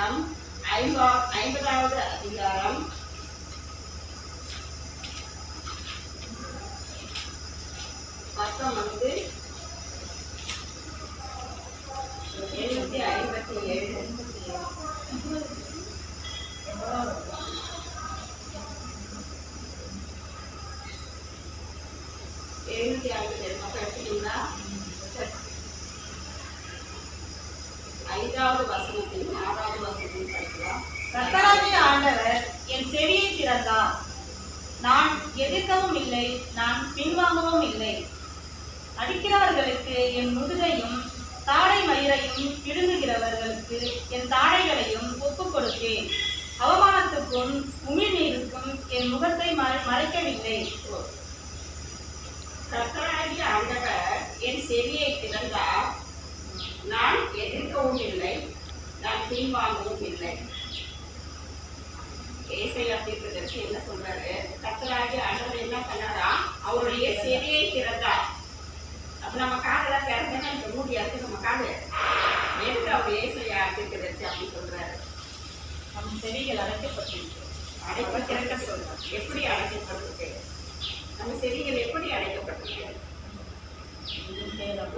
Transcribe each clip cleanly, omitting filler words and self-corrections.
புத்தகம் 50வது அதிகாரம் 5வது வசனத்தில் 6வது வசனத்தில் படிக்கலாம். கர்த்தராகிய ஆண்டவர் என் செவியை திறந்தார். நான் எதிர்க்கவும் இல்லை, நான் பின்வாங்கவும் இல்லை. அடிக்கிறவர்களுக்கு என் முதுகையும் தாடை மயிரையும் பிடுங்குகிறவர்களுக்கு என் தாடைகளையும் ஒப்புக் கொடுத்தேன். அவமானத்துக்கும் உமிழ்நீருக்கும் என் முகத்தை மறைக்கவில்லை. கர்த்தராகிய ஆண்டவர் என் செவியை திறந்தார். நான் எதிர்க்கவும் இல்லை, நான் பின்வாங்கவும் இல்லை. ஏசாயா தீர்க்கதரிசி என்ன சொல்றாரு? கர்த்தராகிய ஆண்டவர் என்ன பண்ணாரா? அவருடைய செவியை திறந்தார். அப்ப நம்ம காதெல்லாம் திறந்தா இந்த மூடியாருக்கு நம்ம காது எதுக்கு அவர் ஏசாயா தீர்க்கதரிசி அப்படி சொல்றாரு? நம் செவிகள் அடைக்கப்பட்டிருக்கு. திறக்க சொல்றாரு. எப்படி அடைக்கப்பட்டிருக்கு? நம்ம செவிகள் எப்படி அடைக்கப்பட்டிருக்கு?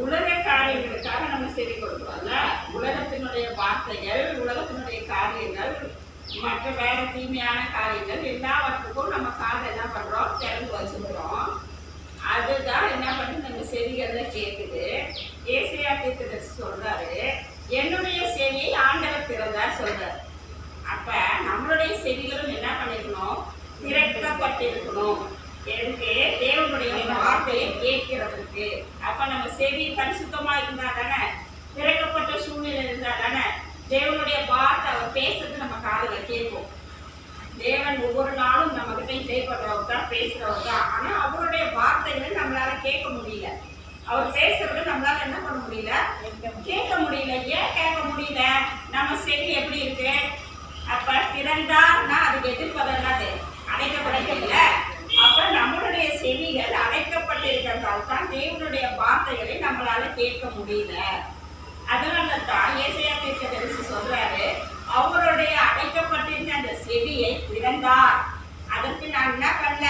உலக காரியங்களுக்காக நம்ம செவி கொடுக்கிறோம்ல. உலகத்தினுடைய வார்த்தைகள், உலகத்தினுடைய காரியங்கள், மற்ற வேற தீமையான காரியங்கள் எல்லாவற்றுக்கும் நம்ம காதை என்ன பண்றோம்? திறந்து வச்சுக்கிறோம். அதுதான் என்ன பண்ணி நம்ம செவிகள்ல கேட்குது. ஏசாயா தீர்க்கதரிசி சொல்றாரு, என்னுடைய செவியை ஆண்டவர் திறந்தார் சொல்றாரு. அப்ப நம்மளுடைய செவிகளும் என்ன பண்ணிருக்கணும்? திறக்கப்பட்டிருக்கணும். எனக்கு தேவனுடைய வார்த்தையை கேட்கிறதுக்கு. அப்ப நம்ம செவி பரிசுத்தமா இருந்தா தானே, திறக்கப்பட்ட சூழ்நிலை இருந்தா தானே தேவனுடைய வார்த்தை அவர் பேசுறது நம்ம காதுல கேட்கும். தேவன் ஒவ்வொரு நாளும் நம்ம கிட்ட இடைப்படுறவர் தான், பேசுறவர் தான். ஆனா அவருடைய வார்த்தைகள் நம்மளால கேட்க முடியல. அவர் பேசுறது நம்மளால என்ன பண்ண முடியல? கேட்க முடியல. ஏன் கேட்க முடியல? நம்ம செவி எப்படி இருக்கு? அப்ப திறந்தான்னா அதுக்கு எதிர்ப்பதெல்லாம் அடைக்கப்படல. அப்ப நம்மளுடைய செவிகள் அடைக்கப்பட்டிருக்கிறதால் தான் தேவனுடைய வார்த்தைகளை நம்மளால கேட்க முடியல. அதனால தான் ஏசாயா தீர்க்கதரிசி சொல்றாரு, அவருடைய அடைக்கப்பட்டிருந்த அந்த செவியை திறந்தார். அதற்கு நான் என்ன பண்ணல?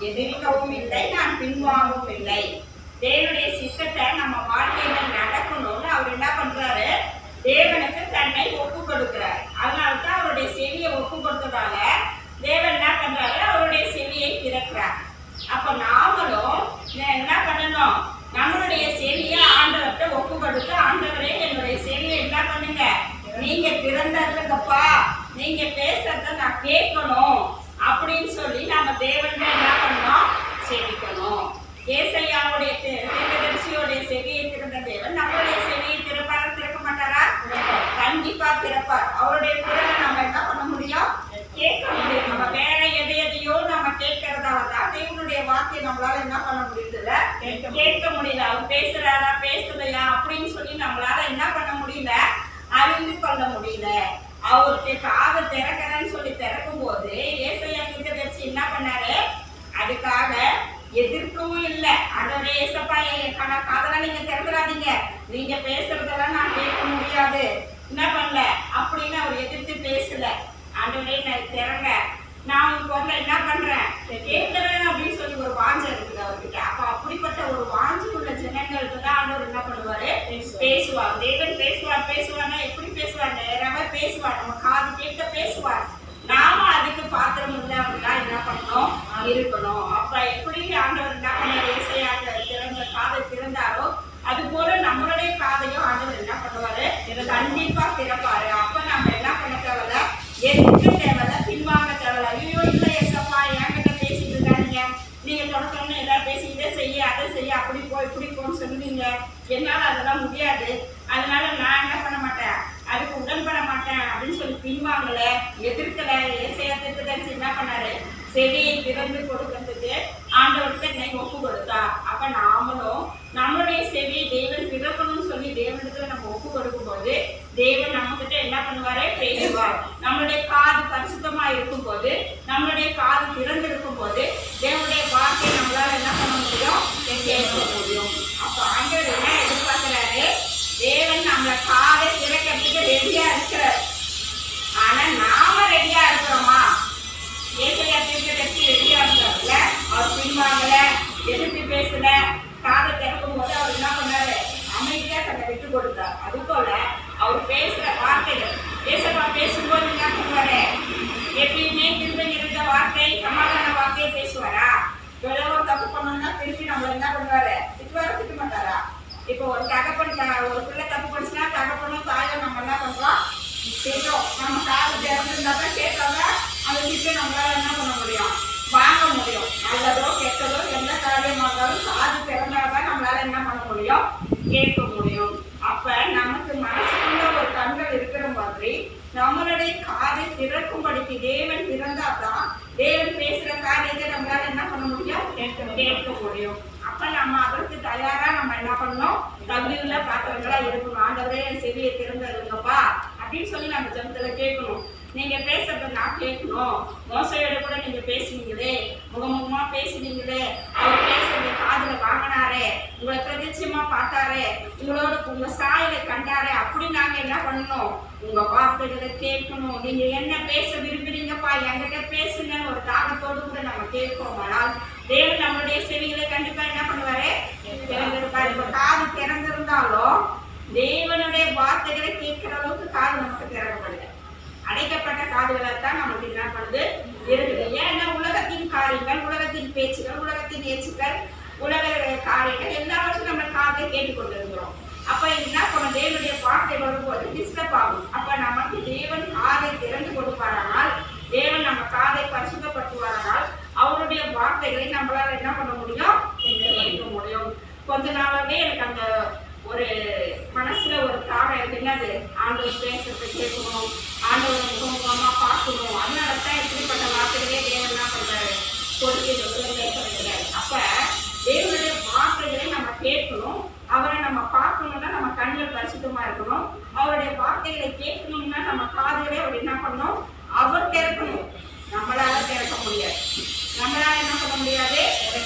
எதிர்க்கவும் இல்லை, நான் பின்வாங்கவும் இல்லை. தேவனுடைய சித்தத்தை நம்ம வாழ்க்கையில நடக்கணும்னு அவர் என்ன பண்றாரு? தேவனுக்கு தன்னை ஒப்பு கொடுக்கிறார். அதனால்தான் அவருடைய செவியை ஒப்பு கொடுத்ததால தேவன் என்ன பண்றாரு? அவருடைய செவியை திறக்கிறார். அப்ப நாமளும் என்ன பண்ணணும்? நம்மளுடைய செவியை ஆண்டவர்கிட்ட ஒப்பு கொடுத்து, ஆண்டவரே என்னுடைய செவியை என்ன பண்ணுங்க, நீங்க திறந்ததுங்கப்பா, நீங்க பேசுறத நான் கேட்கணும் அப்படின்னு சொல்லி நம்ம தேவன் என்ன பண்ணணும்? செவிக்கணும். ஏசாயாவுடைய தீர்க்கதரிசியோடைய செவியை திறந்த தேவன் நம்மளுடைய செவியை திறப்பாரா? திறக்க மாட்டாரா? கண்டிப்பா திறப்பார். அவருடைய குரலை நம்ம என்ன பண்ண முடியும்? கேட்க முடியும். நம்ம வேற எதையோ நம்ம கேட்கறதால தான் தேவனுடைய வார்த்தையை நம்மளால என்ன பண்ண முடியல? கேட்க முடியல. அவர் பேசுறாரா பேசலையா அப்படின்னு சொல்லி நம்மளால என்ன பண்ண முடியல? அறிந்து கொள்ள முடியல. அவருடைய காதை திறக்கிறேன்னு சொல்லி திறக்கும் போது ஏசாயா தீர்க்கதரிசி என்ன பண்ணாரு? அதுக்காக எதிர்க்கவும் இல்லை. அதோட ஏசப்பா காதெல்லாம் நீங்க திறந்துடாதீங்க, நீங்க பேசுறதெல்லாம் நான் கேட்க முடியாது, என்ன பண்ணல அப்படின்னு அவர் எதிர்த்து பேசல. ஆண்டவரே நான் திறங்க, நான் உங்க பொருளை என்ன பண்றேன்? கேட்கிறேன் அப்படின்னு சொல்லி ஒரு வாஞ்சை இருக்குது அவர்கிட்ட. அப்ப அப்படிப்பட்ட ஒரு வாஞ்சி உள்ள ஜனங்களுக்கு தான் ஆண்டவர் என்ன பண்ணுவாரு? பேசுவார். தேவன் பேசுவார். பேசுவார்னா எப்படி பேசுவார்? நேரமா பேசுவார். நம்ம காது கேட்க பேசுவார். நாம அதுக்கு பாத்திரம் இல்லை அப்படின்னா என்ன பண்ணணும்? இருக்கணும். அப்ப எப்படி ஆண்டவர் என்ன பண்ணாரு? ஏசாயா திறந்த காதை திறந்தாரோ அது போல நம்மளுடைய காதையும் ஆண்டவர் என்ன பண்ணுவாரு? கண்டிப்பா திறப்பாரு. அப்ப நம்ம என்ன பண்ண தேவையில்ல? எதுக்கு தேவையில்ல? பின்வாங்க தேவையில்ல. ஐயோ இல்லை ஏசப்பா என்கிட்ட பேசிட்டு இருக்காங்க, நீங்க தொடக்கணும்னு எதாவது பேசி இதை செய்ய அதை செய்ய அப்படி போய் இப்படி போன்னு சொல்லுவீங்க, என்னால அதெல்லாம் முடியாது, அதனால நான் என்ன பண்ண மாட்டேன், அதுக்கு உடன்பட மாட்டேன் அப்படின்னு சொல்லி பின்வாங்கல, எதிர்க்கல. ஏசாயா தீர்க்கதரிசி என்ன பண்ணாரு? செவியை திறந்து கொடுக்கறதுக்கு ஆண்டவர்கிட்ட இன்னைக்கு ஒப்பு கொடுத்தா. அப்ப நாமளும் நம்மளுடைய செவியை தேவன் திறக்கணும்னு சொல்லி தேவனிடத்துல நம்ம ஒப்பு கொடுக்கும் போது தேவன் நம்ம கிட்ட என்ன பண்ணுவாரு? பேசுவார். நம்மளுடைய காது பரிசுத்தமா இருக்கும் போது, நம்மளுடைய காது திறந்து இருக்கும் போது தேவனுடைய வார்த்தையை நம்மளால என்ன பண்ண முடியும்? கேட்க முடியும். அப்ப ஆண்டவர் என்ன எதிர்பார்க்கிறாரு? தேவன் நம்மளை காதை திறக்கிறதுக்கு ரெடியா இருக்கிறார். கேட்கும். நம்ம காது திறந்துருந்தா தான் கேட்காம அந்த கிட்ட நம்மளால என்ன பண்ண முடியும், வாங்க முடியும். நல்லதோ கெட்டதோ எந்த காரியமாக இருந்தாலும் காது திறந்தாதான் நம்மளால என்ன பண்ண முடியும், கேட்க முடியும். அப்ப நமக்கு மனசுக்குள்ள ஒரு கண்கள் இருக்கிற மாதிரி நம்மளுடைய காதை திறக்கும்படிக்கு தேவன் திறந்தாதான் தேவன் பேசுற காரியத்தை நம்மளால என்ன பண்ண முடியும், கேட்க முடியும். அப்ப நம்ம அதற்கு தயாரா நம்ம என்ன பண்ணணும், தகுதியுள்ள பாத்திரங்களா இருக்கணும். ஆண்டவரே என் செவியை திறந்துருங்கப்பா அப்படின்னு சொல்லி நம்ம ஜெபத்துல கேட்கணும். நீங்க பேசுறத நான் கேட்கணும். மோசையோட கூட நீங்க பேசுனீங்களே, முகமுகமா பேசுனீங்களே, அவர் பேசுறது காதுல வாங்கினாரே, உங்களை பிரதிச்சயமா பார்த்தாரே, உங்களோட உங்க சாயலை கண்டாரே, அப்படி நாங்க என்ன பண்ணணும், உங்க வார்த்தைகளை கேட்கணும். நீங்க என்ன பேச விரும்புறீங்கப்பா என்கிட்ட பேசுங்கன்னு ஒரு தாகத்தோடு கூட நம்ம கேட்போம். ஆனால் தேவன் நம்மளுடைய செவிகளை கண்டிப்பா என்ன பண்ணுவாரு, திறந்திருப்பாரு. இப்ப காது திறந்திருந்தாலும் தேவனுடைய வார்த்தைகளை கேட்கிற அளவுக்கு காது நமக்கு திறக்கப்படுது. அடைக்கப்பட்ட காதுகளைத்தான் நமக்கு என்ன பண்ணுது இருக்குது. ஏன்னா உலகத்தின் காரியங்கள், உலகத்தின் பேச்சுகள், உலகத்தின் ஏச்சுக்கள், உலக காரியங்கள் எல்லாவற்றும் நம்ம காதை கேட்டுக்கொண்டு இருக்கிறோம். அப்ப என்ன பண்ண, தேவனுடைய வார்த்தை வரும்போது டிஸ்டர்ப் ஆகும். அப்ப நமக்கு தேவன் காதை திறந்து கொடுப்பாரானால், தேவன் நம்ம காதை பரிசுத்தப்படுத்துவாரானால் அவருடைய வார்த்தைகளை நம்மளால என்ன பண்ண முடியும், கேட்க முடியும். கொஞ்ச நாளாவே எனக்கு அந்த ஒரு மனசுல ஒரு தாகம் இருக்கு. என்னது, ஆண்டவர் பேசுறதை கேட்கணும், ஆண்டவரை முகமுகமா பார்க்கணும். அதனாலதான் இப்படிப்பட்ட வார்த்தைகளே தேவன் என்ன பண்றாரு, கொடுக்கிறாரு. அப்ப தேவனுடைய வார்த்தைகளை நம்ம கேட்கணும். அவரை நம்ம பார்க்கணும்னா நம்ம கண்ணில் பரிசுத்தமா இருக்கணும். அவருடைய வார்த்தைகளை கேட்கணும்னா நம்ம காதுகளே அவர் என்ன பண்ணணும், அவர் திறக்கணும். நம்மளால திறக்க முடியாது, நம்மளால என்ன பண்ண முடியாது,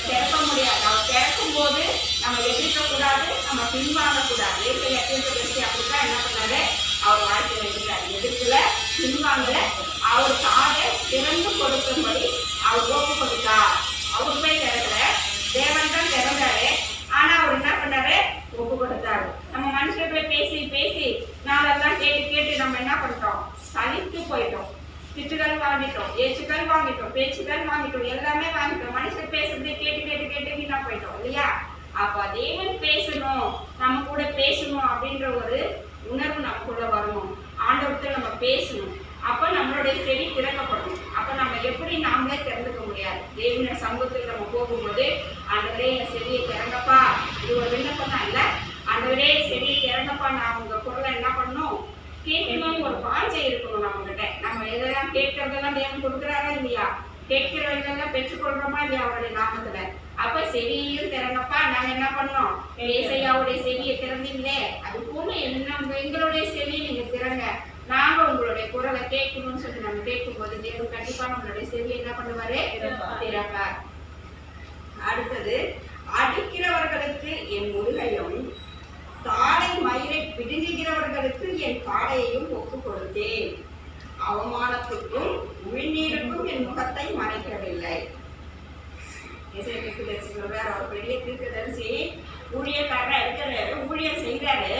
திறக்க முடியாது. அவர் திறக்கும் போது நம்ம எதிர்க்க கூடாது, நம்ம பின்வாங்க கூடாது. அப்படித்தான் என்ன பண்ணாரு, அவர் வாழ்க்கையில இருக்கிறார். எதிர்க்கல, பின்வாங்கல, அவர் காதை திறந்து கொடுக்கும்படி அவர் ஒப்பு கொடுத்தார். அவர் போய் திறக்கல, தேவன் தான் திறந்தாரு. ஆனா அவர் என்ன பண்ணாரு, ஒப்பு கொடுத்தாரு. நம்ம மனுஷன் போய் பேசி பேசி நாளெல்லாம் கேட்டு கேட்டு நம்ம என்ன பண்ணிட்டோம், சலித்து போயிட்டோம். திட்டுகள் வாங்கிட்டோம், ஏச்சுக்கள் வாங்கிட்டோம், பேச்சுக்கள் வாங்கிட்டோம், எல்லாமே வாங்கிட்டோம். மனுஷன் பேசுறதை கேட்டு கேட்டு கேட்டு வீணா போயிட்டோம் இல்லையா? அப்ப தேவன் பேசணும், நம்ம கூட பேசணும் அப்படின்ற ஒரு உணர்வு நமக்குள்ள வரணும். ஆண்டவர்கிட்ட நம்ம பேசணும். அப்ப நம்மளுடைய செவி திறக்கப்படணும். அப்ப நம்ம எப்படி நாமளே திறந்துக்க முடியாது. தேவனுடைய சமூகத்தில் நம்ம போகும்போது, ஆண்டவரே என் செவியை திறங்கப்பா, இது ஒரு விண்ணப்பம் தான் இல்ல, ஆண்டவரே செவியை திறங்கப்பா, நான் உங்க குரலை என்ன பண்ணணும், கேட்கணும்னு ஒரு வாஞ்சை இருக்கணும் நம்ம கிட்ட. நம்ம எதெல்லாம் கேட்கறதெல்லாம் தேவன் கொடுக்குறாரா இல்லையா, கேட்கிறவர்களெல்லாம் பெற்றுக்கொள்றோமா இல்லையா அவருடைய நாமத்துல. அப்ப செவியையும் திறங்கப்பா, நாங்க என்ன பண்ணோம், ஏசையாவுடைய செவியை திறந்தீங்களே, அது போல எங்களுடைய செவியை நீங்க திறங்க, நாங்க உங்களுடைய குரலை கேட்கணும்னு சொல்லி நம்ம கேட்கும்போது தேவன் கண்டிப்பா நம்மளுடைய செவியை என்ன பண்ணுவாரு, திறப்பார். அடுத்தது, அடிக்கிறவர்களுக்கு என் முதுகையும் தாடை மயிரை பிடுங்குகிறவர்களுக்கு என் காடையையும் ஒப்பு கொடுத்தேன். அவமானத்துக்கும் உமிழ்நீருக்கும் என் முகத்தை மறைக்கவில்லை. அவர் பெரிய தீர்க்கதரிசி, ஊழியக்காரரா இருக்கிறாரு, ஊழியம் செய்யறாரு.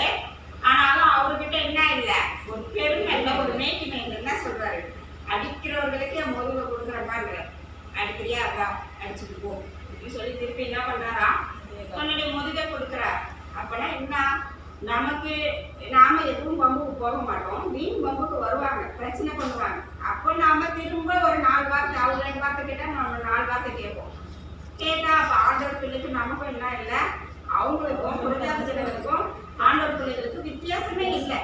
ஆனாலும் அவர்கிட்ட என்ன இல்ல, ஒரு பெருமை இல்லை, ஒரு மேய்க்குமை என்ன சொல்றாரு, அடிக்கிறவர்களுக்கு என் முதுகை கொடுக்குற மாதிரி, அடிக்கிறியா அதான் அடிச்சுட்டு போ அப்படின்னு சொல்லி திருப்பி என்ன பண்றாரா, தன்னுடைய முதுகை கொடுக்குறார். அப்பனா என்ன, நமக்கு நாம எதுவும் பம்புக்கு போக மாட்டோம், வீண் பம்புக்கு வருவாங்க, பிரச்சனை பண்ணுவாங்க. அப்போ நாம திரும்ப ஒரு 4 வார்த்தை, அவங்க 2 வார்த்தை கேட்டா நம்ம 4 வார்த்தை கேட்போம். கேட்டா அப்ப ஆண்டவர் பிள்ளைக்கு நமக்கும் என்ன இல்லை, அவங்களுக்கும் புரஜாதிகளுக்கும் ஆண்டவர் பிள்ளைகளுக்கும் வித்தியாசமே இல்லை.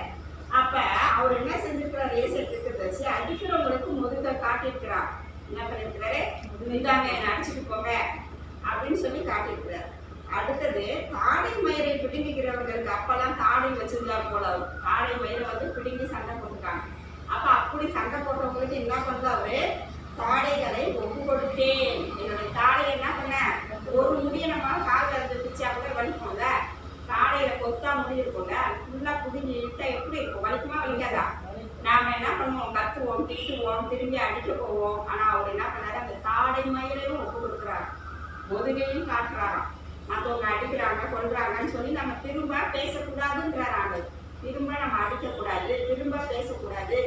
அப்ப அவர் என்ன செஞ்சிருக்கிறார், ஏசத்துக்கு அடிக்கிறவங்களுக்கு முதுகை காட்டியிருக்கிறார். என்ன பண்ணிருக்கிறாரு, இதாங்க என்ன அடிச்சுட்டு போங்க அப்படின்னு சொல்லி காட்டியிருக்கிறார். அடுத்தது, தாடை மயிரை பிடுங்குகிறவர்களுக்கு, அப்பெல்லாம் தாடை வச்சிருந்தார் போல, அவர் தாடை மயிரை வந்து பிடுங்கி சண்டை போட்டுருக்காங்க. அப்ப அப்படி சண்டை போட்டவங்களுக்கு என்ன பண்றாரு, தாடைகளை ஒப்பு கொடுத்தேன். என்னுடைய தாடையை என்ன பண்ண, ஒரு முடிய நம்ம காலில் இருந்து பிச்சா கூட வலிக்கும்ல, தாடையில கொத்தா முடி இருக்கும்ல, ஃபுல்லா புடிஞ்சு இழுத்தா எப்படி இருக்கும், வலிக்குமா வலிக்காதா? நாம என்ன பண்ணுவோம், கத்துவோம், திட்டுவோம், திரும்பி அடிக்க போவோம். ஆனா அவர் என்ன பண்ணாரு, அந்த தாடை மயிரையும் ஒப்பு கொடுக்குறாரு, முதுகையும் காட்டுறாராம். மற்றவங்க அடிக்கிறாங்க கொள்றாங்கன்னு சொல்லி நம்ம திரும்ப பேசக்கூடாதுங்கிறாங்க. திரும்ப நம்ம அடிக்கக்கூடாது, திரும்ப பேசக்கூடாது.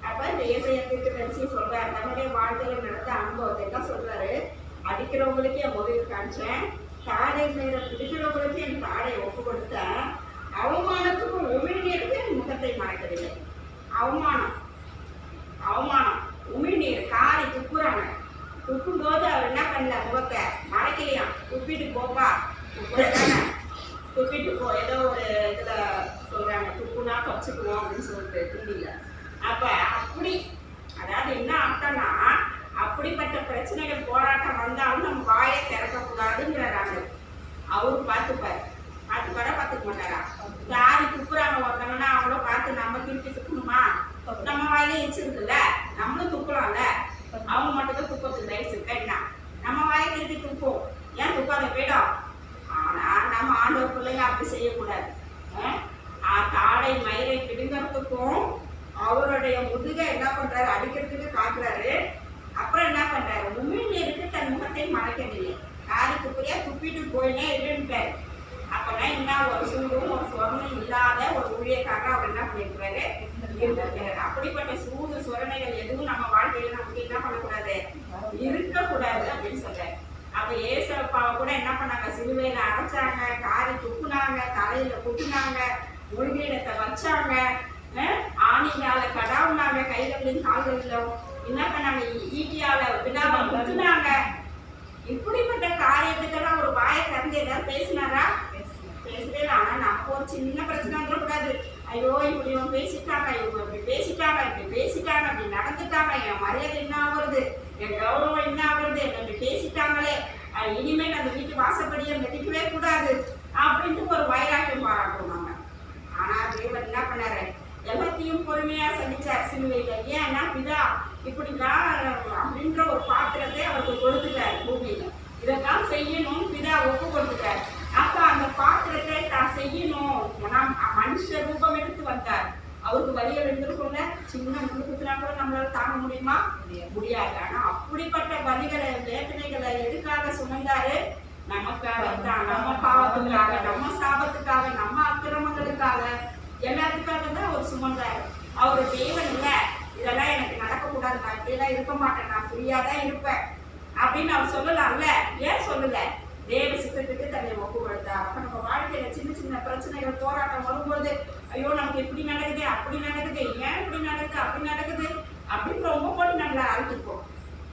அப்ப இந்த ஏசையத்திற்கு தரிசி சொல்றாரு, நம்முடைய வாழ்க்கையில நடந்த அனுபவத்தை தான் சொல்றாரு. அடிக்கிறவங்களுக்கு என் முதுகு காமிச்சேன், தாடை மேல பிடிக்கிறவங்களுக்கு என் தாடை ஒப்பு கொடுத்தேன், அவமானத்துக்கும் உமிழ்நீருக்கு என் முகத்தை மறைக்கவில்லை. அவமானம் அவமானம். உமிழ்நீர் காரி துப்புறாங்க. துப்பும்போது அவர் என்ன பண்ணல, முகத்தை மறைக்கலையாம். துப்பிட்டு போப்பா, துப்புறதானே, துப்பிட்டு போ. ஏதோ ஒரு இதுல சொல்றாங்க, துப்புனா கச்சுக்குவோம் அப்படின்னு சொல்லிட்டு டிவியில. அப்ப அப்படி, அதாவது என்ன அர்த்தம்னா, அப்படிப்பட்ட பிரச்சனைகள் போராட்டம் வந்தாலும் நம்ம வாயை திறக்கக்கூடாதுங்கிறாங்க. அவரு பார்த்துப்பாரு. பார்த்துக்க மாட்டாரா? யாரு துப்புறாங்க ஒருத்தவங்கன்னா அவங்கள பார்த்து நம்ம திருப்பி துப்பணுமா? நம்ம வாயிலே வச்சிருக்குல்ல, நம்மளும் துப்பலாம்ல. அவங்க மட்டும் தான் துப்பத்துக்கு ரைட்ஸ் இருக்கா? நம்ம வாயை திருப்பி துப்போம். ஏன் துப்பாத போயிடும்? ஆனா நம்ம ஆண்டவர் பிள்ளைங்க அப்படி செய்யக்கூடாது. தாடை மயிரை பிடுங்கிறதுக்கும் அவருடைய முதுகை என்ன பண்றாரு, அடிக்கிறதுக்கு காட்டுறாரு. அப்புறம் என்ன பண்றாரு, உமிழ்நீருக்கு தன் முகத்தை மறைக்கவில்லை. காரி துப்பையா துப்பிட்டு போயினே இருந்துட்டாரு. அப்பனா என்ன, ஒரு சூடும் ஒரு சொரணையும் இல்லாத ஒரு ஊழியக்காரர் அவர் என்ன பண்ணிருக்கிறாரு, இருந்திருக்கிறாரு. அப்படிப்பட்ட சூடு சொரணைகள் எதுவும் நம்ம வாழ்க்கையில நமக்கு என்ன பண்ணக்கூடாது, இருக்கக்கூடாது அப்படின்னு சொல்றாரு. அப்ப ஏசப்பாவை கூட என்ன பண்ணாங்க, சிலுவையில அரைச்சாங்க, காரி துப்புனாங்க, தலையில குட்டினாங்க, முழுகிடத்தை வச்சாங்க, ஆணியால கடாவுனாங்க, கைகளிலும் கால்களிலும் என்ன பண்ணாங்க, ஈட்டியால விடாம குத்துனாங்க. இப்படிப்பட்ட காரியத்துக்கெல்லாம் ஒரு வாயை திறந்து ஏதாவது பேசினாரா? பேசவே இல்லை. ஆனா நம்ம ஒரு சின்ன பிரச்சனை வந்துடக்கூடாது. ஐயோ இப்படி இவங்க பேசிட்டாங்க, இவங்க இப்படி பேசிட்டாங்க, இப்படி பேசிட்டாங்க, இப்படி நடந்துட்டாங்க, என் மரியாதை என்ன ஆகுறது, என் கௌரவம் என்ன ஆகுறது, என்ன இப்படி பேசிட்டாங்களே, இனிமேல் அந்த வீட்டு வாசப்படியை மிதிக்கவே கூடாது அப்படின்ட்டு ஒரு வைராக்கியம் பாராட்டுவாங்க. ஆனா தேவன் என்ன பண்ணாரு, எல்லாத்தையும் பொறுமையா சந்திச்சார் சிலுவையில. ஏன்னா பிதா இப்படிதான் அப்படின்ற ஒரு பாத்திரத்தை அவருக்கு கொடுத்துட்டார் பூமியில. இதைத்தான் செய்யணும் பிதா ஒப்பு கொடுத்துட்டார். அப்ப அந்த பாத்திரத்தை தான் செய்யணும். மனுஷ ரூபம் எடுத்து வந்தார். அவருக்கு வலிகள் இருந்திருக்கும்ல, சின்ன முழுக்குனா கூட நம்மளால தாங்க முடியுமா? முடியாது. ஆனா அப்படிப்பட்ட வலிகளை வேதனைகளை எதுக்காக சுமந்தாரு? நமக்காக தான், நம்ம பாவத்துக்காக, நம்ம சாபத்துக்காக, நம்ம அக்கிரமங்களுக்காக, எல்லாத்துக்காக தான் அவர் சுமந்தாரு. அவரு தேவன் இல்ல, இதெல்லாம் எனக்கு நடக்கக்கூடாது, நான் இப்படியெல்லாம் இருக்க மாட்டேன், நான் ஃப்ரீயா தான் இருப்பேன் அப்படின்னு அவர் சொல்லலாம்ல. ஏன் சொல்லல? தேவ சித்தத்துக்கு தன்னை ஒப்பு கொடுத்தார். அப்ப நம்ம வாழ்க்கையில சின்ன சின்ன பிரச்சனைகள் போராட்டம் வரும்போது, ஐயோ நமக்கு இப்படி நடக்குது, அப்படி நடக்குது, ஏன் இப்படி நடக்குது, அப்படி நடக்குது அப்படின்னு ரொம்ப போட்டு நம்மள அழுத்திப்போம்.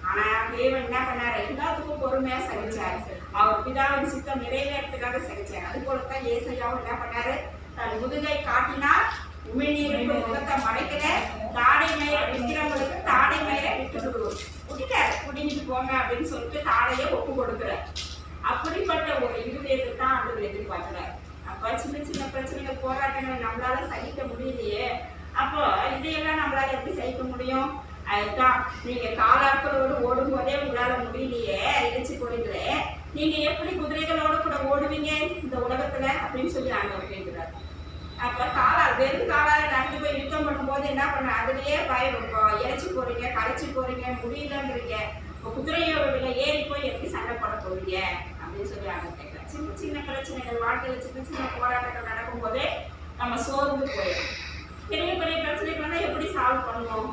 ஆனா தேவன் என்ன பண்ணாரு, எல்லாத்துக்கும் பொறுமையா சகிச்சாரு. அவர் பிதாவின் சித்தம் நிறைவேறதுக்காக சகிச்சாரு. அது போலத்தான் ஏசாயாவும் என்ன பண்ணாரு, தன் முதுகை காட்டினார், உமிழ்நீருக்கு முகத்தை மறைக்கல, தாடை மயிரை விற்கிறவங்களுக்கு தாடை மயிரை விட்டுட்டாரு, குடிங்கிட்டு போங்க அப்படின்னு சொல்லிட்டு தாடையை ஒப்பு கொடுக்குறாரு. அப்படிப்பட்ட ஒரு இருதயத்தை தான் ஆண்டவர் எதிர்பார்க்கிறார். அப்ப சின்ன சின்ன பிரச்சனைகள் போராட்டங்களை நம்மளால சகிக்க முடியலையே, அப்போ இதையெல்லாம் நம்மளால எப்படி சகிக்க முடியும்? அதுதான், நீங்க காலாட்களோடு ஓடும் போதே உங்களால முடியலையே, இறைச்சி போறீங்களே, நீங்க எப்படி குதிரைகளோட கூட ஓடுவீங்க இந்த உலகத்துல அப்படின்னு சொல்லி ஆண்டவர் கேட்கிறார். அப்ப காலால் வெறும் காலால நடந்து போய் யுத்தம் பண்ணும்போது என்ன பண்ண, அதுலயே இறைச்சி போறீங்க, கரைச்சி போறீங்க, முடியலன்றீங்க, குதிரையோட ஏறி போய் எப்படி சண்டை போட போறீங்க அப்படின்னு சொல்லி ஆண்டவர் கேட்கிறார். சின்ன சின்ன பிரச்சனைகள் வாழ்க்கையில சின்ன சின்ன போராட்டங்கள் நடக்கும் போதே நம்ம சோர்ந்து போயிடும். பெரிய பெரிய பிரச்சனைகள் எப்படி சால்வ் பண்ணுவோம்?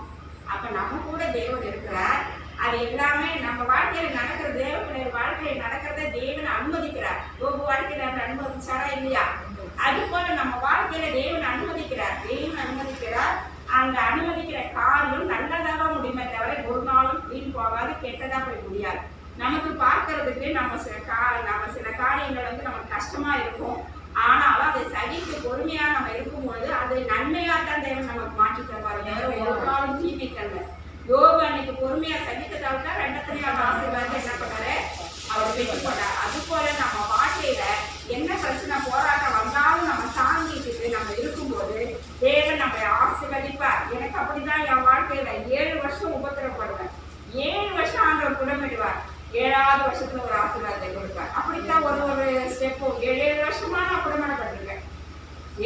அப்ப நம்ம கூட தேவன் இருக்கிறார். அது எல்லாமே நம்ம வாழ்க்கையில நடக்கிற, தேவனுடைய வாழ்க்கையில நடக்கிறத தேவன் அனுமதிக்கிறார். யோபு வாழ்க்கையில அனுமதிச்சாரா இல்லையா? அது போல நம்ம வாழ்க்கையில தேவன் அனுமதிக்கிறார். தேவன் அனுமதிக்கிறார். அந்த அனுமதிக்கிற காரியம் நல்லதாக முடியுமே தவிர ஒரு நாளும் வீண் போகாது, கெட்டதா போய் முடியாது. நமக்கு பார்க்கறதுக்கு நம்ம சில காரியங்கள் நமக்கு கஷ்டமா இருக்கும். ஆனாலும் அதை சகித்து பொறுமையா நம்ம இருக்கும்போது அது நன்மையாத்தான் தேவன் நமக்கு மாற்றி தருவாரு, வேற ஒரு நாளும் தீமைக்கல்ல. யோபு அன்னைக்கு பொறுமையா சகித்ததால் தான் 2 ஆசீர்வாதத்தை என்ன பண்ணாரு, அவர் வெற்றி கொண்டார். அது போல நம்ம வாழ்க்கையில என்ன பிரச்சனை போராட்டம் வந்தாலும் நம்ம தாங்கிட்டு நம்ம இருக்கும்போது தேவன் நம்மை ஆசீர்வதிப்பார். எனக்கு அப்படிதான் என் வாழ்க்கையில 7 வருஷம் உபத்திரப்படுவேன், 7 வருஷம் ஆண்டவர் குணமிடுவார், 7வது வருஷத்துல ஒரு ஆசீர்வாதத்தை கொடுப்பார். அப்படித்தான் ஒரு ஸ்டெப்பும் 7 வருஷமா நான் குணமடைப்பட்டிருக்கேன்.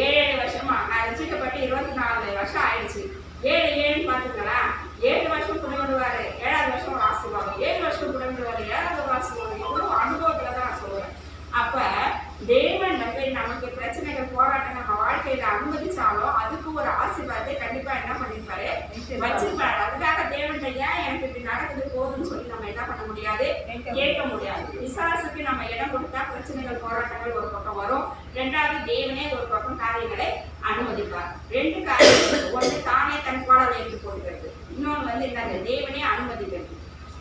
7 வருஷமா நான் ரசிக்கப்பட்டு 24 வருஷம் ஆயிடுச்சு. 7 பாத்துக்கலாம், 7 வருஷம் குணமிடுவாரு, 7வது வருஷம் ஒரு ஆசீர்வாதம், 7 வருஷம் குணமிடுவாரு, 7வது ஒரு ஆசீர்வாதம். எவ்வளவு அனுபவத்துல தான் நான் சொல்லுவேன். அப்ப தேவன் நமக்கு பிரச்சனைகள் போராட்டம் நம்ம வாழ்க்கையில அனுமதிச்சாலும் அதுக்கு ஒரு ஆசீர்வாதத்தை கண்டிப்பா என்ன பண்ணிருப்பாரு, வச்சிருப்பாரு. அதுக்காக தேவன் ஏன் எனக்கு இப்படி நடக்குது போதுன்னு சொல்லி நம்ம என்ன பண்ண முடியாது, கேட்க முடியாது. விசுவாசத்துக்கு நம்ம இடம் கொடுத்தா பிரச்சனைகள் போராட்டங்கள் ஒரு பக்கம் வரும், 2வது தேவனே ஒரு பக்கம் காரியங்களை அனுமதிப்பார். 2 காரியம். ஒன்று தானே தன் கோடலை எடுத்து போடுகிறது. இன்னொன்று வந்து என்னங்க, தேவனே அனுமதிக்கிறது.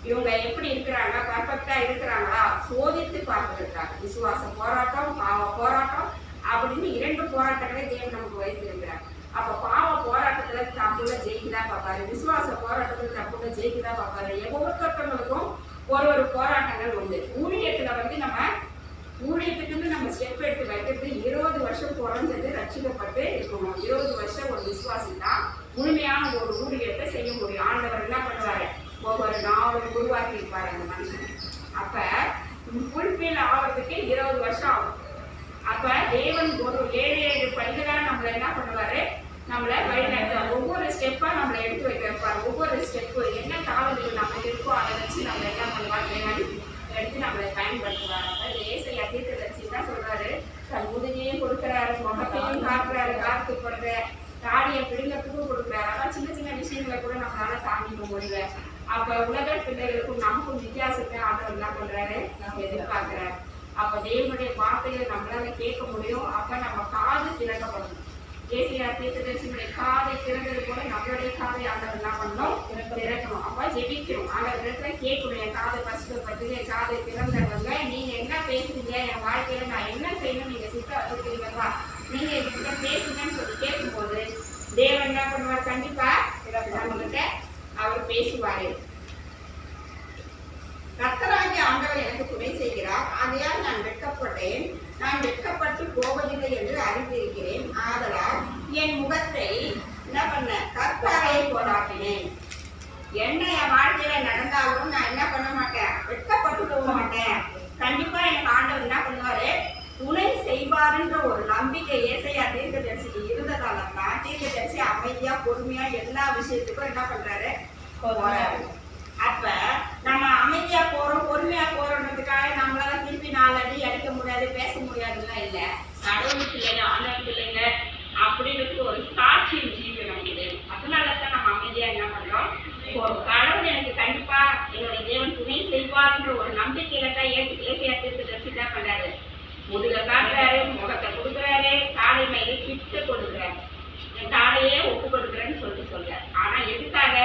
இவங்க எப்படி இருக்கிறாங்க, பர்ஃபெக்டா இருக்கிறாங்களா சோதித்து பார்த்திருக்காங்க. விசுவாச போராட்டம், பாவ போராட்டம் அப்படின்னு 2 போராட்டங்களை தேவன் நமக்கு வைத்திருக்கிறார். அப்ப பாவ போராட்டத்துல தப்புல ஜெயிக்குதா பார்ப்பாரு, விசுவாச போராட்டத்துல தப்புல ஜெயிக்குதா பார்ப்பாரு. ஒவ்வொருத்தவங்களுக்கும் ஒரு போராட்டங்கள் உண்டு. ஊழியத்துல வந்து நம்ம ஊழியத்துக்கு நம்ம ஸ்டெப் எடுத்து வைக்கிறது 20 வருஷம் குறைஞ்சது ரட்சிக்கப்பட்டு இருக்கணும். 20 வருஷம் ஒரு விசுவாசி தான் முழுமையான ஒரு ஊழியத்தை செய்ய முடியும். ஆண்டவர் என்ன பண்ணுவாரு, ஒவ்வொரு நாவலும் உருவாக்கி இருப்பாரு அந்த மனுஷன். அப்ப ஃபுல்ஃபில் ஆகிறதுக்கு 20 வருஷம் ஆகும். அப்ப தேவன் ஒரு 7 படிகளா நம்மள என்ன பண்ணுவாரு, நம்மள வழிநடத்துவார். ஒவ்வொரு ஸ்டெப்பா நம்மளை எடுத்து வைப்பார். ஒவ்வொரு ஸ்டெப்பு என்ன காலத்துக்கு நம்ம இருக்கோ அதை வச்சு நம்ம என்ன பண்ணுவார், தேவன் எடுத்து நம்மளை பயன்படுத்துவார். அப்ப ஏசாயா தீர்க்கதரிசி என்ன சொல்றாரு, தன் முதுகையும் கொடுக்குறாரு, முகத்தையும் காட்டுறாரு, காத்துப்படுற தாடியை பிடிக்கிறதுக்கும் கொடுக்குறாரு. அதான் சின்ன சின்ன விஷயங்களை கூட நம்மளால தாண்டிக்க முடியல. அப்ப உலக பிள்ளைகளுக்கும் நமக்கும் வித்தியாசத்தை ஆண்டவர் என்ன பண்றாரு, நம்ம எதிர்பார்க்கிறாரு. அப்ப தேவனுடைய வார்த்தையை நம்மளால கேட்க முடியும். அப்ப நம்ம காது திறக்கப்படணும். ஏசாயா தீர்க்கதரிசியுடைய காதை திறந்தது போல நம்மளுடைய காதை ஆண்டவர் என்ன பண்ணணும், திறக்கணும். அப்ப ஜெபிக்கணும், ஆண்டவரிடத்துல கேட்கணும், என் காதை பசுப்பட்டு என் காதை திறந்தவங்க நீங்க என்ன பேசுறீங்க, என் வாழ்க்கையில நான் என்ன செய்யணும், நீங்க சித்த வச்சிருக்கீங்களா, நீங்க என்கிட்ட பேசுங்கன்னு சொல்லி கேட்கும்போது தேவன் என்ன பண்ணுவார், கண்டிப்பா நம்மகிட்ட அவர் பேசுவாரு. கர்த்தராகிய ஆண்டவர் எனக்கு துணை செய்கிறார், ஆகையால் நான் வெட்கப்பட்டேன், நான் வெட்கப்பட்டு போவதில்லை என்று அறிந்திருக்கிறேன். ஆதலால் என் முகத்தை என்ன பண்ண, கற்பாறையை போராட்டினேன். என்ன என் வாழ்க்கையில நடந்தாலும் நான் என்ன பண்ண மாட்டேன், வெட்கப்பட்டு போக மாட்டேன். கண்டிப்பா எனக்கு ஆண்டவர் என்ன பண்ணுவாரு, துணை செய்வாருன்ற ஒரு நம்பிக்கை ஏசாயா தீர்க்கதரிசிக்கு இருந்ததால தான் தீர்க்கதரிசி அமைதியா பொறுமையா எல்லா விஷயத்துக்கும் என்ன பண்றாரு, போறாரு. அப்ப நம்ம அமைதியா போறோம், பொறுமையா போறோம்ன்றதுக்காக நம்மளால திருப்பி 4 அடி அடிக்க முடியாது, பேச முடியாதுன்னா இல்ல. கடவுள் பிள்ளைங்க, ஆண்டவர் பிள்ளைங்க அப்படின்றது ஒரு சாட்சியின் ஜீவன் இருக்குது. அதனாலதான் நம்ம அமைதியா என்ன பண்றோம், கடவுள் எனக்கு கண்டிப்பா என்னுடைய தேவன் துணை செய்வார்ன்ற ஒரு நம்பிக்கையில தான் ஏசாயா தீர்க்கதரிசி என்ன பண்றாரு, முதுக காட்டுறாரு, முகத்தை கொடுக்குறாரு, காலை மயிலை கிட்ட கொடுக்குறாரு, என் தாடையே ஒப்பு கொடுக்குறேன்னு சொல்றாரு. ஆனா எதுக்காக,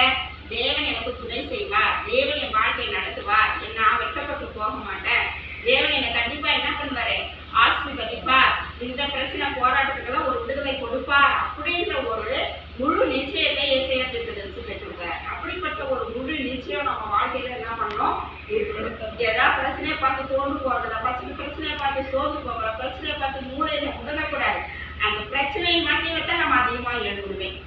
தேவன் எனக்கு துணை செய்வார், தேவன் என் வாழ்க்கையை நடத்துவார், நான் வெட்டப்பட்டு போக மாட்டேன், தேவன் என்னை கண்டிப்பா என்ன பண்ணுவாரு, ஆசீர்வதிப்பார், இந்த பிரச்சனை போராட்டத்துக்கெல்லாம் ஒரு விடுதலை கொடுப்பார் அப்படின்ற ஒரு முழு நிச்சயத்தை ஏசாயா தீர்க்கதரிசி பெற்றிருக்கார். அப்படிப்பட்ட ஒரு முழு நிச்சயம் நம்ம வாழ்க்கையில என்ன பண்ணணும், ஏதாவது பிரச்சனையை பார்த்து தோண்டு போறதுல, பிரச்சனையை பார்த்து சோர்ந்து போகல, பிரச்சனையை பார்த்து மூளையில முடங்கக்கூடாது. அந்த பிரச்சனையை மத்தியில தான் நம்ம அதிகமா எழுதுவேன்.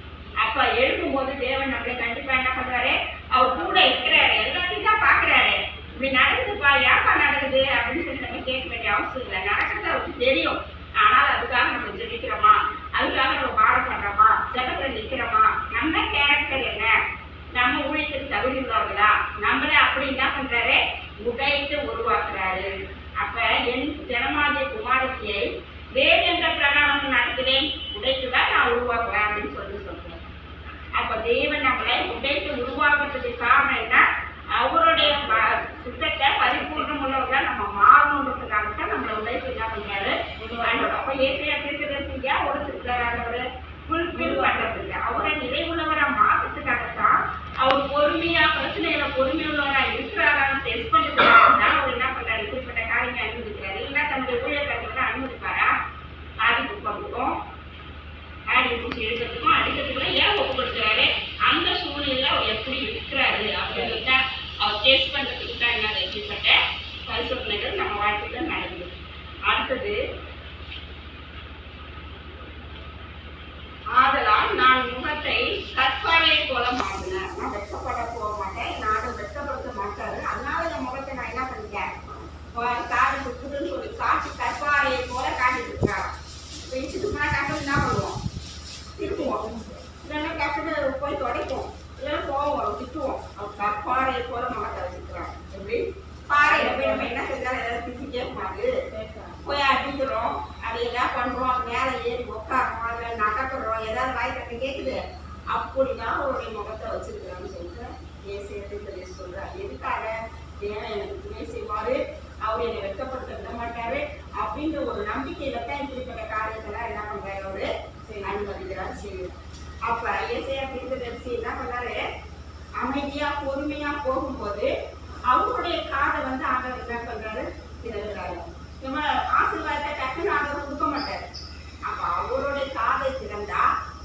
அப்ப எழுதும் போது தேவன் நம்மளை கண்டிப்பா என்ன பண்றாரு, அவர் கூட இருக்கிறாரு, எல்லாத்தையும் தான் பாக்குறாரு. இப்படி நடக்குதுப்பா, ஏப்பா நடக்குது அப்படின்னு சொல்லி நம்ம கேட்க வேண்டிய அவசியம் இல்லை. நடக்கிறது அவருக்கு தெரியும். ஆனால் அதுக்காக நம்ம ஜெபிக்கிறோமா, அதுக்காக நம்ம பாடம் பண்றோமா, ஜெபத்துல நிக்கிறோமா, நம்ம கேரக்டர் என்ன, நம்ம ஊழியத்துக்கு தகுதி உள்ளவர்களா, நம்மள அப்படி என்ன பண்றாரு, உடைத்து உருவாக்குறாரு. அப்ப என் ஜனமாகிய குமாரத்தியை வேறு என்ற பிரகாரம் நடத்துவேன், உடைத்துதான் நான் உருவாக்குவேன் அப்படின்னு சொல்றேன். அப்ப தேவன் நம்மளை உடைத்து உருவாக்குறதுக்கு காரணம் என்ன, அவருடைய சுத்தத்தை பரிபூர்ணம் உள்ளவர்களா நம்ம மாறணுன்றதுக்காகத்தான் நம்மளை உடைத்து என்ன பண்றாரு. அப்ப ஏற்கனவே தீர்க்கதரிசியா உடைச்சிருக்காரு, ஃபுல்ஃபில் பண்றதுக்கு, அவரை நிறைவுள்ளவரா மாற்றத்துக்காகத்தான் அவர் பொறுமையா பிரச்சனைகளை பொறுமையுள்ளவரா இருக்கிறாரான்னு டெஸ்ட் பண்ணுறதுக்காக அவர் என்ன பண்றாரு, இப்படிப்பட்ட காரியங்களை அனுமதிக்கிறாரு. இல்லைன்னா தன்னுடைய ஊழியக்காரங்களை அனுமதிப்பாரா, ஆதி புத்தகம் ஆடி பூச்சி எழுதுறதுக்கும் அடிக்கிறதுக்கும் ஏன் ஒப்பு கொடுக்குறாரு, அந்த சூழ்நிலையில அவர் எப்படி இருக்கிறாரு அப்படின்றத அவர் டெஸ்ட் பண்றதுக்கு தான் என்ன இப்படிப்பட்ட பரிசோதனைகள் நம்ம வாழ்க்கையில நடக்குது. அடுத்தது, ஆதலால் நான் முகத்தை கற்பாறையை போல மாற்றினேன், நான் வெட்கப்பட போக மாட்டேன், நானும் வெட்கப்படுத்த மாட்டாரு. அதனால என் முகத்தை நான் என்ன பண்ணிட்டேன், காடு சுத்துதுன்னு சொல்லி காட்சி கற்பாறையை போல காட்டிட்டு இருக்காரு. இப்போ கஷ்டம் என்ன பண்ணுவோம், திருப்புவோம், இல்லைன்னா கஷ்டத்தை போய் துடைப்போம், இல்லைன்னா போவோம், திட்டுவோம். அவர் கற்பாறையை போல முகத்தை வச்சுக்கிறாங்க. எப்படி பாறையில போய் நம்ம என்ன செஞ்சாலும் ஏதாவது திட்டி கேட்கமாது, போய் அடிக்கிறோம், அதை என்ன பண்றோம், மேலே ஏறி உட்காரோம், அதில் நடக்கிறோம், ஏதாவது வாய் கட்ட கேட்குது, அப்படிதான் அவருடைய முகத்தை வச்சிருக்கிறான்னு சொல்லிட்டு ஏசாயா தீர்க்கதரிசி சொல்றாரு. எதுக்காக, தேவன் எனக்கு துணை செய்வாரு, அவர் என்னை வெட்கப்படுத்த விட மாட்டாரு அப்படின்ற ஒரு நம்பிக்கையில தான் இப்படிப்பட்ட காரியத்தெல்லாம் என்ன பண்றாரு அவரு அனுமதிக்கிறார் செய்யும். அப்ப ஏசாயா தீர்க்கதரிசி என்ன பண்ணாரு, அமைதியா பொறுமையா போகும்போது அவருடைய காதை வந்து ஆண்டவர் என்ன பண்றாரு, திறக்கிறாரு. நம்ம ஆசீர்வாதத்தை டக்குன்னு ஆண்டவர் கொடுக்க மாட்டாரு. அப்ப அவருடைய காதை திறந்தா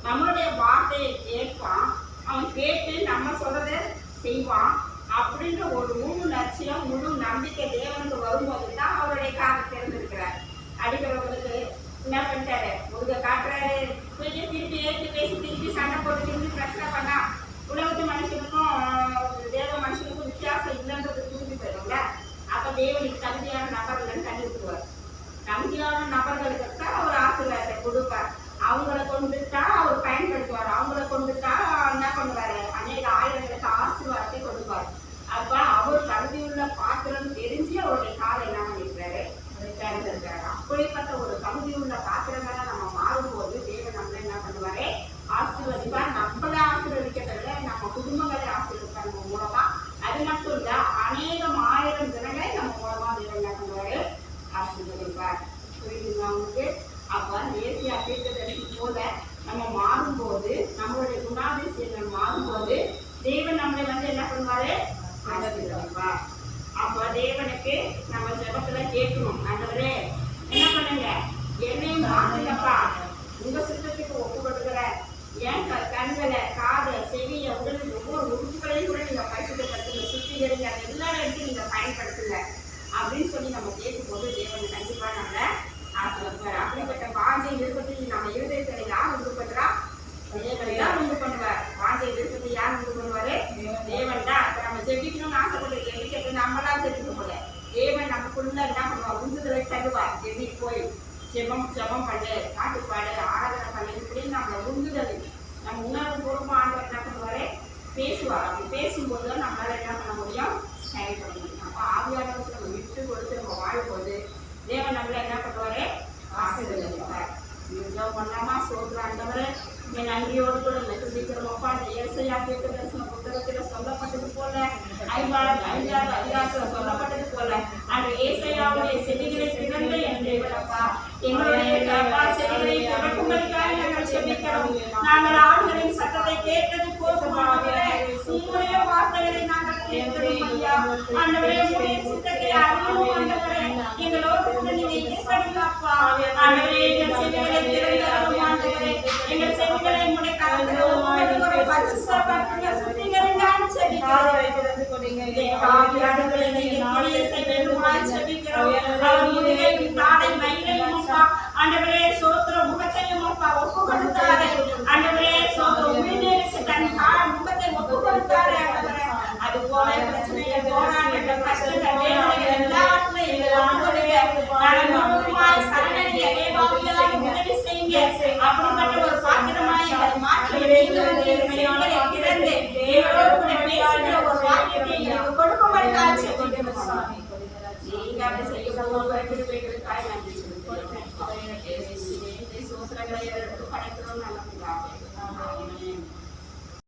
நம்மளுடைய வார்த்தையை கேட்பான், அவன் கேட்டு நம்ம சொல்றதை செய்வான் அப்படின்ற ஒரு முழு லட்சியம் முழு நம்பிக்கை தேவனுக்கு வரும்போது தான் அவருடைய காதை திறந்திருக்கிறார். அடிக்கிறவங்களுக்கு என்ன பண்ணிட்டாரு, முருக காட்டுறாரு, கொஞ்சம் திருப்பி ஏற்றி பேசி திருப்பி சண்டை போட்டு திருப்பி பிரச்சனை பண்ணா உலகத்து மனுஷனுக்கும் தேவ மனுஷனுக்கும் வித்தியாசம் இல்லைன்றது புரிஞ்சு போயிடும்ல. அப்ப தேவனுக்கு தகுதியான நபர்கள் தள்ளி விட்டுருவார். தகுதியான நபர்களுக்கு தான் அவர் ஆசீர்வாதத்தை கொடுப்பார். அவங்கள கொண்டுதான் அவர் பயன்படுத்துவார். அவங்கள கொண்டுதான் என்ன பண்ணுவாரு, அநேக ஆயிரங்களுக்கு ஆசீர்வாதத்தை கொடுப்பார். அப்ப அவர் தகுதியுள்ள பாத்திரம் தெரிஞ்சு அவருடைய காலை என்ன பண்ணிருக்காரு, திறந்திருக்காரு. அப்படிப்பட்ட ஒரு தகுதியுள்ள பாத்திரங்களை நம்ம மாறும்போது தேவன் நம்மள என்ன பண்ணுவாரு, ஆசீர்வதிப்பார். நம்மளை ஆசீர்வதிக்கிறத நம்ம குடும்பங்களை ஆசீர்வதிப்பார் நம்ம மூலமா. அது மட்டும் இல்ல, அநேகம் ஆயிரம் ஜனங்களை நம்ம மூலமா தேவன் என்ன பண்ணுவாரு, ஆசீர்வதிப்பார். புரியுதுங்களா உங்களுக்கு? அப்ப ஏசாயா தீர்க்கதரிசி போல நம்ம மாறும்போது, நம்மளுடைய குணாதிசயங்கள் மாறும்போது தேவன் நம்மளை வந்து என்ன பண்ணுவாரு, ஆசீர்வதிப்பார். அப்ப தேவனுக்கு நம்ம ஜெபத்துல கேட்கணும், ஆண்டவரே என்ன பண்ணுங்க, என்னையும் மாத்துங்கப்பா, உங்க சித்தத்துக்கு ஒப்பு கொடுக்குற என் கண்களை காதை செவிய உடலுக்கு ஒவ்வொரு உறுப்புகளையும் கூட நீங்க பரிசுத்தப்படுத்துங்க, சுத்திகரிங்க, எல்லா இடத்தையும் நீங்க பயன்படுத்துங்க அப்படின்னு சொல்லி நம்ம கேட்கும்போது தேவன் கண்டிப்பா நம்மள ஆசீர்வதிப்பார். அப்படிப்பட்ட வாஞ்சை விருப்பத்தை நம்ம இருதயத்துல யார் உண்டு பண்றா, தேவன் தான் உண்டு பண்ணுவார். வாஞ்சை விருப்பத்தை யார் உண்டு பண்ணுவாரு, தேவன் தான். அப்ப நம்ம ஜெபிக்கணும்னு ஆசைப்பட்டு ஜெபிக்கிறது நம்மளாம் ஜெபிக்க போல, தேவன் நமக்குள்ள என்ன பண்ணுவார், உந்துதலை தருவார். ஜெபி போய் ஜெபம் பண்ணு, பாட்டுப்பாடு, ஆராதனை பண்ணு, இப்படின்னு நம்ம உந்துதல் நம்ம உணர்வு பூர்வமா ஆண்டவர் என்ன பண்ணுவாரு, பேசுவார். அப்படி பேசும்போது நம்மளால என்ன பண்ண முடியும், செயல்பட முடியும். அப்ப ஆவியானவருக்கு நம்ம விட்டு கொடுத்து நம்ம வாழும்போது தேவன் நம்மள என்ன பண்ணுவாரு, ஆசீர்வதிப்பார். ஜெபம் பண்ணாமா, சோதர ஆண்டவரே என் நன்றியோடு கூட துதிக்கிறோம்ப்பா. அந்த ஏசாயா தீர்க்கதரிசன புத்தகத்துல சொல்லப்பட்டது போல, ஐயாயிரம் சொல்லப்பட்டது போல அந்த ஏசாயாவுடைய செடிகளை திறந்த என் தேவனப்பா, எங்களுடைய செடிகளை திறக்கும்படியாக நாங்கள் செபிக்கிறோம். நாங்கள் ஆண்களின் சத்தத்தை கேட்டது போதுமானவரே, உங்களுடைய வார்த்தைகளை நாங்கள் கேட்கிறோம் ஐயா. ஆண்டவரே உங்களுடைய சித்தத்தை அறிவோம் ஆண்டவரே, எங்களோடு கூட நீங்க இருக்கணும்ப்பா. ஆண்டவரே எங்கள் செடிகளை திறந்தரும் ஆண்டவரே, எங்கள் செடிகளை உங்களுடைய கரத்துல ஒப்புக்கொடுக்கிற பரிசுத்தப்படுத்துங்க, சுத்திகரிங்கன்னு செபிக்கிறோம். தேவாவியானவரே நீங்க நாளிலே செய்வேண்டுமாய் செபிக்கிறோம். அவர் முதுகையும் தாடை மயிலையும் அப்பா ஆண்டவரே சோத்திர முகத்தையும் அப்பா ஒப்பு கொடுத்தாரு. ஆண்டவரே சோத்திர உயிருக்கு தன் முகத்தை ஒப்பு கொடுத்தாரு ஆண்டவரே. அது போல பிரச்சனைகள், போராட்டங்கள், கஷ்டங்கள், வேதனைகள் எல்லாத்துலயும் எங்களை ஆண்டவரே முழுவதுமாய் சரணடைய தேவாவியெல்லாம் உதவி செய்யுங்க. அப்படிப்பட்ட ஒரு பாத்திரமாய் எங்களை மாற்றி